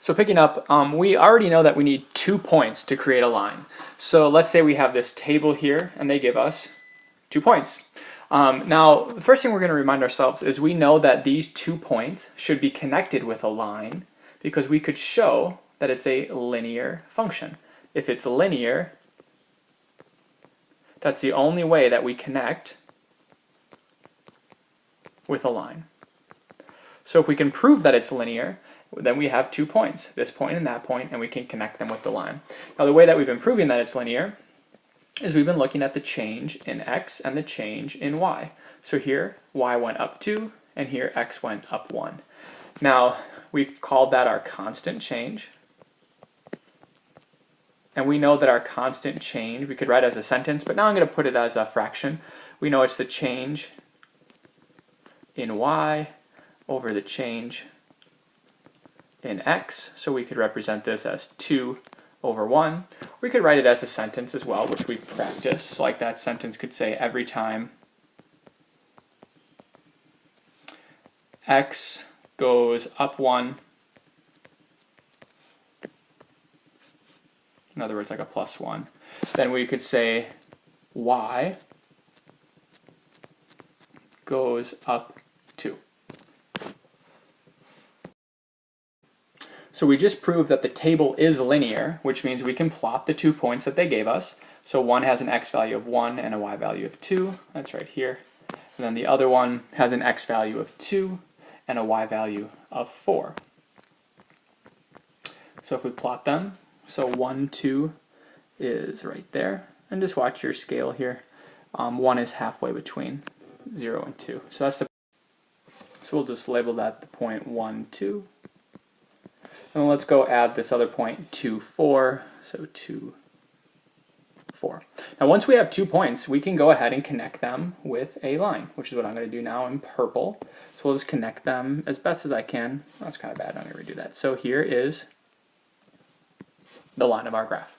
So picking up, we already know that we need 2 points to create a line. So let's say we have this table here and they give us 2 points. Now, the first thing we're going to remind ourselves is we know that these 2 points should be connected with a line because we could show that it's a linear function. If it's linear, that's the only way that we connect with a line. So if we can prove that it's linear, then we have 2 points, this point and that point, and we can connect them with the line. Now the way that we've been proving that it's linear is we've been looking at the change in x and the change in y. So here y went up 2 and here x went up 1. Now we've called that our constant change. And we know that our constant change, we could write as a sentence, but now I'm going to put it as a fraction. We know it's the change in y over the change in x. So we could represent this as 2 over 1. We could write it as a sentence as well, which we've practiced. So like that sentence could say every time x goes up 1, in other words like a plus 1, then we could say y goes up 2. So we just proved that the table is linear, which means we can plot the 2 points that they gave us. So one has an x value of 1 and a y value of 2. That's right here. And then the other one has an x value of 2 and a y value of 4. So if we plot them, so 1, 2 is right there. And just watch your scale here. 1 is halfway between 0 and 2. So that's the. So we'll just label that the point 1, 2. And let's go add this other point 2, 4. So 2, 4. Now once we have 2 points, we can go ahead and connect them with a line, which is what I'm going to do now in purple. So we'll just connect them as best as I can. That's kind of bad. I'm going to redo that. So here is the line of our graph.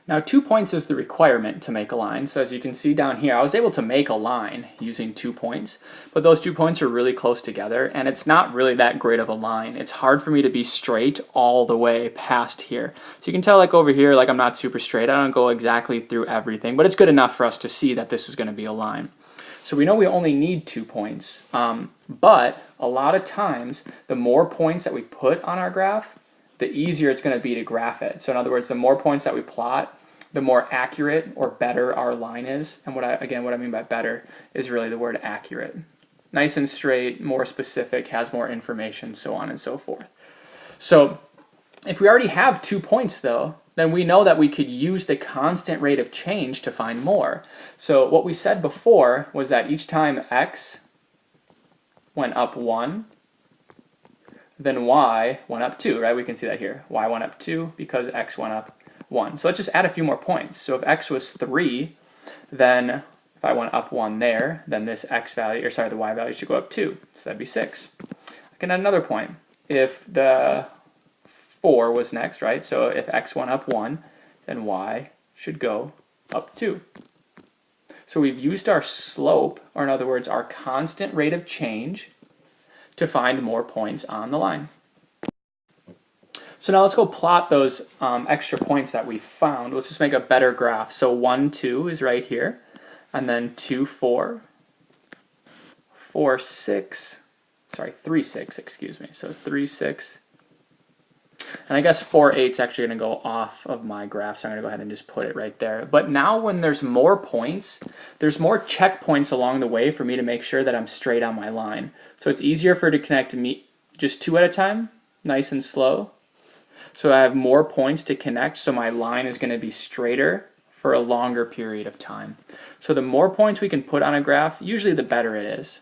Now 2 points is the requirement to make a line. So as you can see down here, I was able to make a line using 2 points, but those 2 points are really close together and it's not really that great of a line. It's hard for me to be straight all the way past here. So you can tell like over here, like I'm not super straight. I don't go exactly through everything, but it's good enough for us to see that this is going to be a line. So we know we only need 2 points, but a lot of times the more points that we put on our graph, the easier it's going to be to graph it. So in other words, the more points that we plot, the more accurate or better our line is. And what I mean by better is really the word accurate. Nice and straight, more specific, has more information, so on and so forth. So if we already have 2 points though, then we know that we could use the constant rate of change to find more. So what we said before was that each time x went up 1, then y went up 2, right? We can see that here. Y went up 2 because x went up 1. So let's just add a few more points. So if x was 3, then if I went up 1 there, then this x value, or sorry, the y value should go up 2. So that'd be 6. I can add another point. If the 4 was next, right? So if x went up 1, then y should go up 2. So we've used our slope, or in other words, our constant rate of change, to find more points on the line. So now let's go plot those extra points that we found. Let's just make a better graph. So 1, 2 is right here, and then 2, 4, 4, 6, sorry, 3, 6, excuse me. So 3, 6, and I guess 4, 8 is actually going to go off of my graph, so I'm going to go ahead and just put it right there. But now when there's more points, there's more checkpoints along the way for me to make sure that I'm straight on my line. So it's easier for it to connect me just 2 at a time, nice and slow. So I have more points to connect, so my line is going to be straighter for a longer period of time. So the more points we can put on a graph, usually the better it is.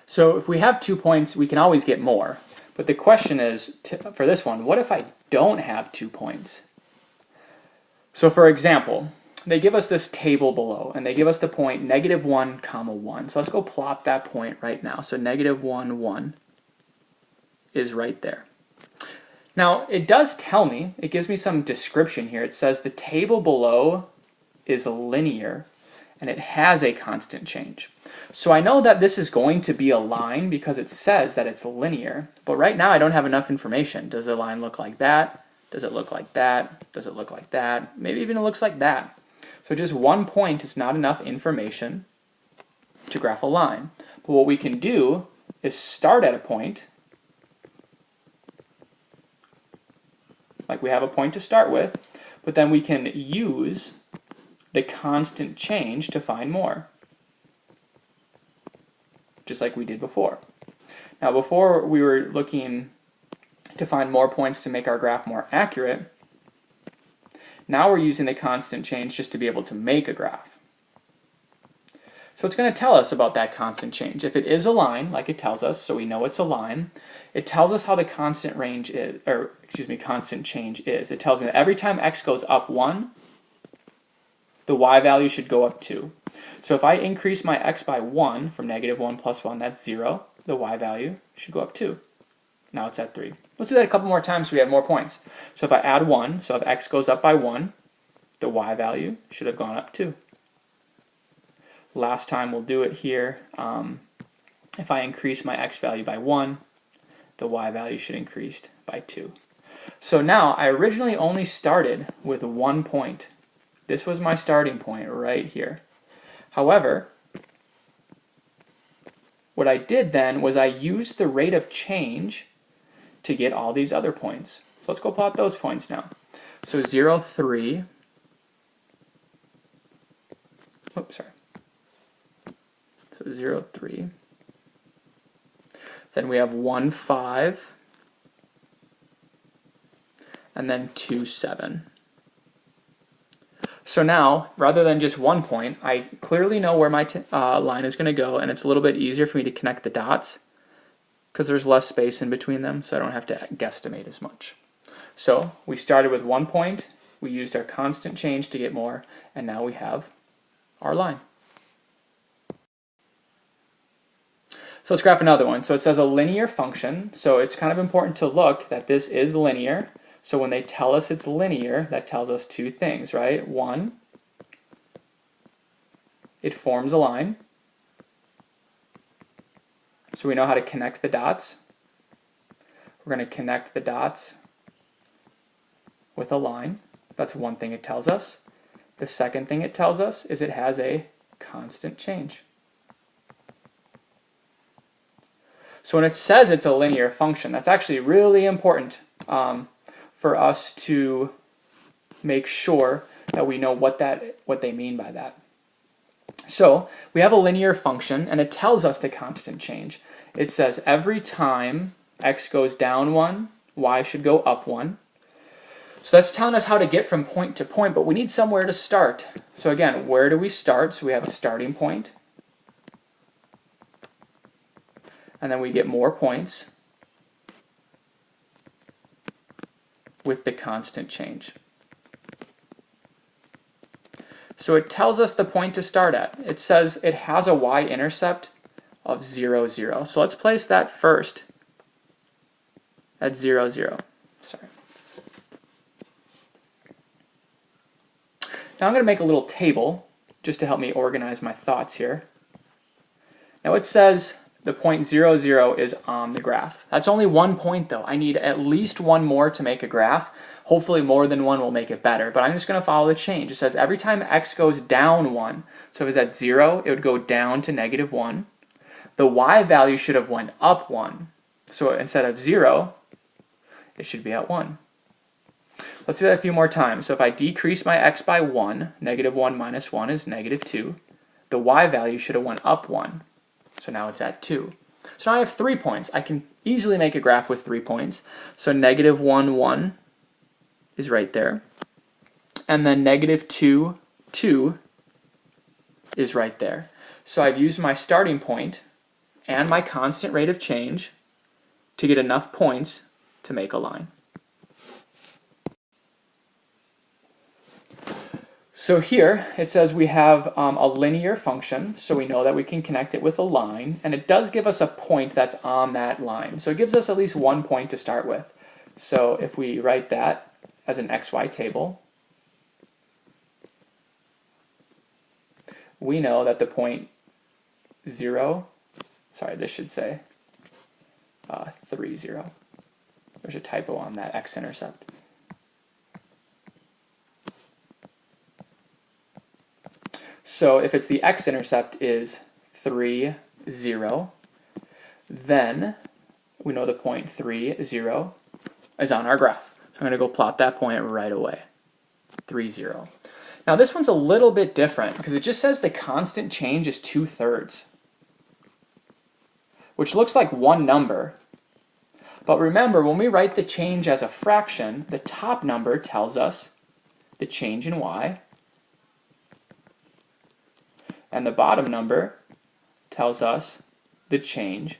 So if we have 2 points, we can always get more. But the question is, for this one, what if I don't have 2 points? So for example, they give us this table below, and they give us the point -1, 1. So let's go plot that point right now. So -1, 1. Is right there. Now it does tell me, it gives me some description here. It says the table below is linear and it has a constant change. So I know that this is going to be a line because it says that it's linear, but right now I don't have enough information. Does the line look like that? Does it look like that? Does it look like that? Maybe even it looks like that. So just one point is not enough information to graph a line. But what we can do is start at a point, like we have a point to start with, but then we can use the constant change to find more, just like we did before. Now before we were looking to find more points to make our graph more accurate. Now we're using the constant change just to be able to make a graph. So it's going to tell us about that constant change. If it is a line, like it tells us, so we know it's a line, it tells us how the constant change is. It tells me that every time x goes up 1, the y value should go up 2. So if I increase my x by 1, from -1 plus 1, that's 0, the y value should go up 2. Now it's at 3. Let's do that a couple more times so we have more points. So if I add 1, so if x goes up by 1, the y value should have gone up 2. Last time we'll do it here. If I increase my x value by 1, the y value should increase by 2. So now I originally only started with 1 point. This was my starting point right here. However, what I did then was I used the rate of change to get all these other points. So let's go plot those points now. So 0, 3. Oops, sorry. So 0, 3. Then we have 1, 5. And then 2, 7. So now, rather than just 1 point, I clearly know where my line is going to go, and it's a little bit easier for me to connect the dots because there's less space in between them, so I don't have to guesstimate as much. So we started with 1 point, we used our constant change to get more, and now we have our line. So let's graph another one. So it says a linear function, so it's kind of important to look that this is linear. So when they tell us it's linear, that tells us two things, right? One, it forms a line. So we know how to connect the dots. We're going to connect the dots with a line. That's one thing it tells us. The second thing it tells us is it has a constant change. So when it says it's a linear function, that's actually really important for us to make sure that we know what they mean by that. So we have a linear function, and it tells us the constant change. It says every time x goes down 1, y should go up 1. So that's telling us how to get from point to point, but we need somewhere to start. So again, where do we start? So we have a starting point. And then we get more points with the constant change. So it tells us the point to start at. It says it has a y-intercept of 0, 0. So let's place that first at 0, 0. Sorry. Now I'm going to make a little table just to help me organize my thoughts here. Now it says the point 0, 0 is on the graph. That's only 1 point though. I need at least one more to make a graph. Hopefully more than one will make it better, but I'm just going to follow the change. It says every time x goes down 1, so if it's at 0, it would go down to -1. The y value should have went up 1. So instead of 0, it should be at 1. Let's do that a few more times. So if I decrease my x by 1, -1 minus 1 is -2. The y value should have went up 1. So now it's at 2. So now I have 3 points. I can easily make a graph with 3 points. So -1, 1 is right there. And then -2, 2 is right there. So I've used my starting point and my constant rate of change to get enough points to make a line. So here it says we have a linear function, so we know that we can connect it with a line, and it does give us a point that's on that line. So it gives us at least 1 point to start with. So if we write that as an xy table, we know that the point 0, sorry, this should say 3, 0. There's a typo on that x-intercept. So if it's the x-intercept is 3, 0, then we know the point 3, 0 is on our graph. So I'm going to go plot that point right away, 3, 0. Now this one's a little bit different because it just says the constant change is 2/3, which looks like one number. But remember, when we write the change as a fraction, the top number tells us the change in y, and the bottom number tells us the change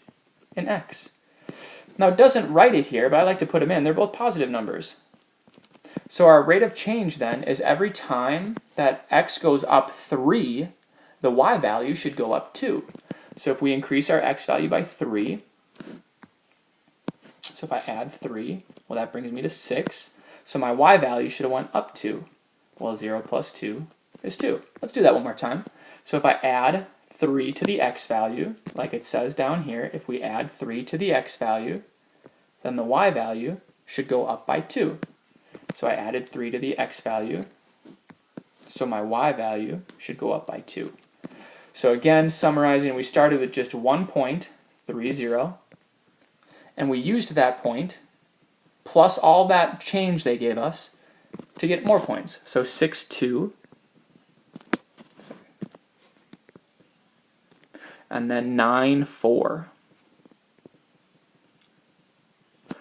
in x. Now it doesn't write it here, but I like to put them in. They're both positive numbers. So our rate of change then is every time that x goes up 3, the y value should go up 2. So if we increase our x value by 3, so if I add 3, well, that brings me to 6. So my y value should have went up 2. Well, 0 plus 2 is 2. Let's do that one more time. So if I add 3 to the x value, like it says down here, if we add 3 to the x value, then the y value should go up by 2. So I added 3 to the x value, so my y value should go up by 2. So again, summarizing, we started with just 1 point, 3, 0, and we used that point plus all that change they gave us to get more points. So 6, 2, and then 9, 4.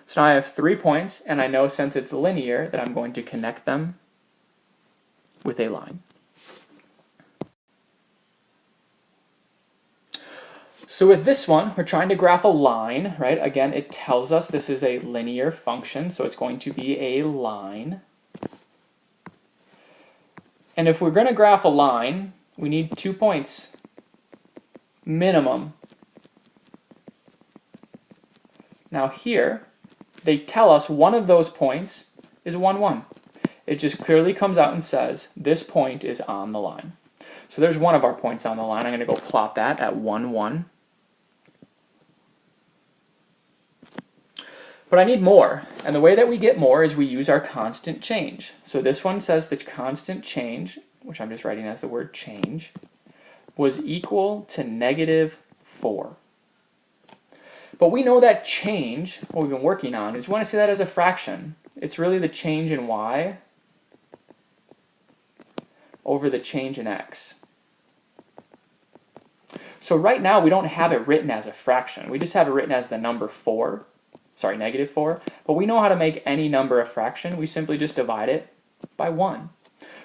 So now I have 3 points, and I know since it's linear that I'm going to connect them with a line. So with this one, we're trying to graph a line, right? Again, it tells us this is a linear function, so it's going to be a line. And if we're going to graph a line, we need 2 points minimum. Now here, they tell us one of those points is 1, 1. It just clearly comes out and says this point is on the line. So there's one of our points on the line. I'm going to go plot that at 1, 1. But I need more, and the way that we get more is we use our constant change. So this one says the constant change, which I'm just writing as the word change, was equal to -4. But we know that change, what we've been working on, is we want to see that as a fraction. It's really the change in y over the change in x. So right now we don't have it written as a fraction. We just have it written as the number 4. Sorry, -4. But we know how to make any number a fraction. We simply just divide it by 1.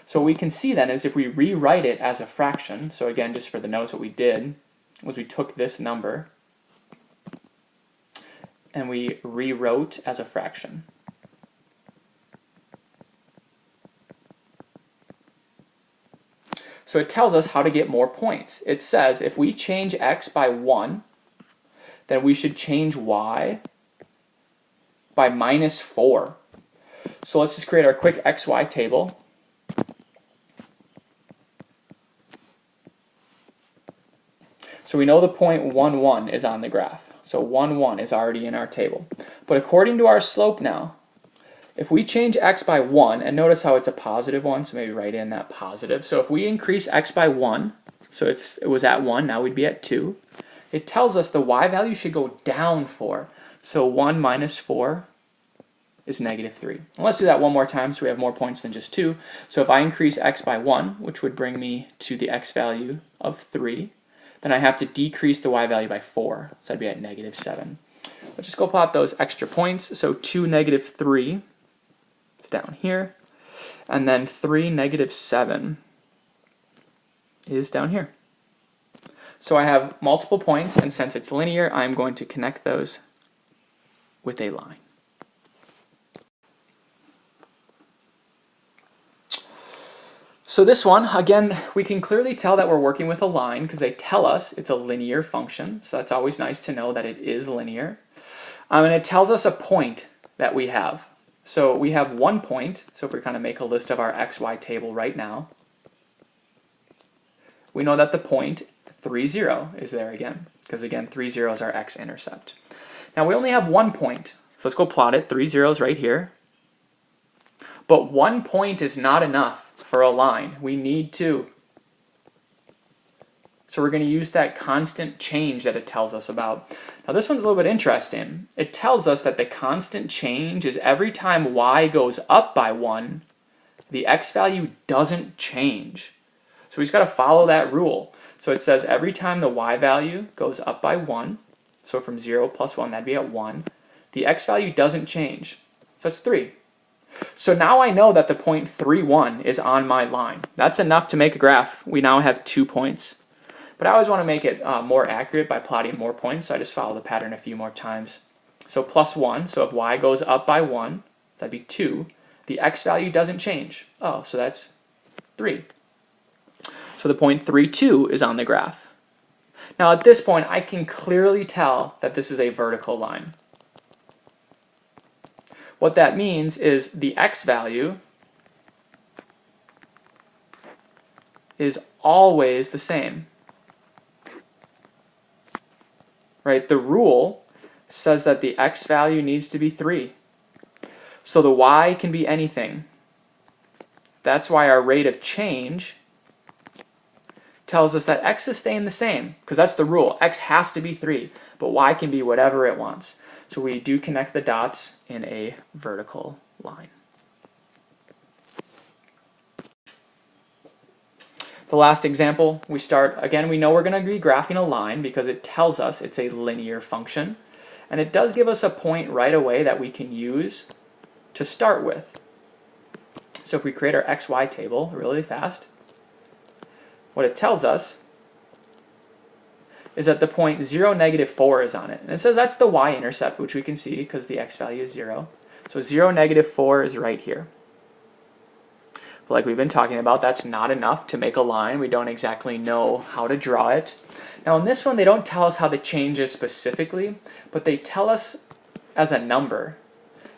So what we can see then is if we rewrite it as a fraction, so again, just for the notes, what we did was we took this number and we rewrote as a fraction. So it tells us how to get more points. It says if we change x by 1, then we should change y by -4. So let's just create our quick xy table. So we know the point 1, 1 is on the graph. So 1, 1 is already in our table. But according to our slope now, if we change x by 1, and notice how it's a positive one, so maybe write in that positive. So if we increase x by 1, so if it was at 1, now we'd be at 2, it tells us the y value should go down 4. So 1 minus 4 is -3. And let's do that one more time so we have more points than just 2. So if I increase x by 1, which would bring me to the x value of 3, then I have to decrease the y value by 4. So I'd be at -7. Let's just go plot those extra points. So 2, -3 is down here. And then 3, -7 is down here. So I have multiple points, and since it's linear, I'm going to connect those with a line. So this one, again, we can clearly tell that we're working with a line because they tell us it's a linear function. So that's always nice to know that it is linear. And it tells us a point that we have. So we have 1 point. So if we kind of make a list of our xy table right now, we know that the point 3, 0 is there again, because again, 3, 0 is our x-intercept. Now we only have 1 point, so let's go plot it. 3 zeros right here. But 1 point is not enough for a line. We need 2. So we're going to use that constant change that it tells us about. Now this one's a little bit interesting. It tells us that the constant change is every time y goes up by 1, the x value doesn't change. So we just got to follow that rule. So it says every time the y value goes up by 1, so from 0 plus 1, that'd be at 1, the x value doesn't change. So that's 3. So now I know that the point 3, 1 is on my line. That's enough to make a graph. We now have 2 points. But I always want to make it more accurate by plotting more points, so I just follow the pattern a few more times. So plus 1, so if y goes up by 1, that'd be 2. The x value doesn't change. Oh, so that's 3. So the point 3, 2 is on the graph. Now at this point, I can clearly tell that this is a vertical line. What that means is the x value is always the same. Right? The rule says that the x value needs to be 3. So the y can be anything. That's why our rate of change tells us that x is staying the same, because that's the rule. X has to be 3, but y can be whatever it wants. So we do connect the dots in a vertical line. The last example, we start, again, we know we're going to be graphing a line because it tells us it's a linear function. And it does give us a point right away that we can use to start with. So if we create our xy table really fast, what it tells us is that the point 0, negative 4 is on it. And it says that's the y-intercept, which we can see because the x value is 0. So 0, negative 4 is right here. But like we've been talking about, that's not enough to make a line. We don't exactly know how to draw it. Now in this one, they don't tell us how the change is specifically, but they tell us as a number.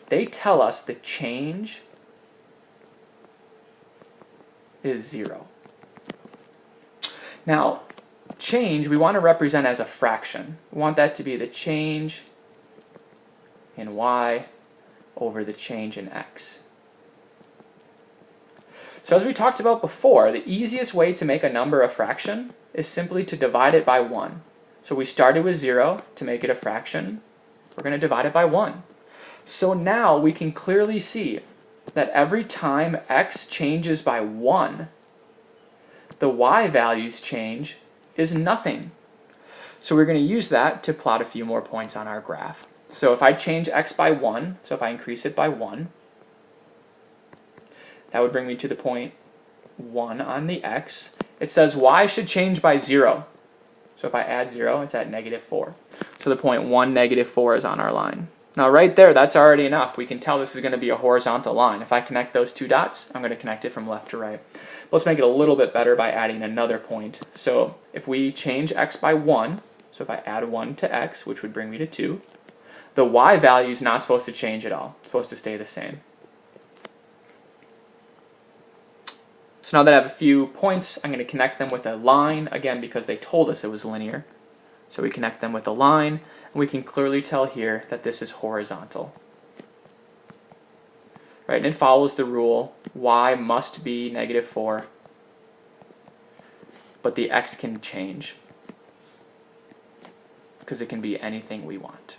They tell us the change is 0. Now, change we want to represent as a fraction. We want that to be the change in y over the change in x. So as we talked about before, the easiest way to make a number a fraction is simply to divide it by 1. So we started with 0 to make it a fraction. We're going to divide it by 1. So now we can clearly see that every time x changes by 1, the y value's change is nothing. So we're going to use that to plot a few more points on our graph. So if I change x by 1, so if I increase it by 1, that would bring me to the point 1 on the x. It says y should change by 0. So if I add 0, it's at negative 4. So the point 1, negative 4 is on our line. Now right there, that's already enough. We can tell this is going to be a horizontal line. If I connect those two dots, I'm going to connect it from left to right. Let's make it a little bit better by adding another point. So if we change x by 1, so if I add 1 to x, which would bring me to 2, the y value is not supposed to change at all. It's supposed to stay the same. So now that I have a few points, I'm going to connect them with a line, again because they told us it was linear. So we connect them with a line, and we can clearly tell here that this is horizontal. Right, and it follows the rule, y must be negative 4, but the x can change, because it can be anything we want.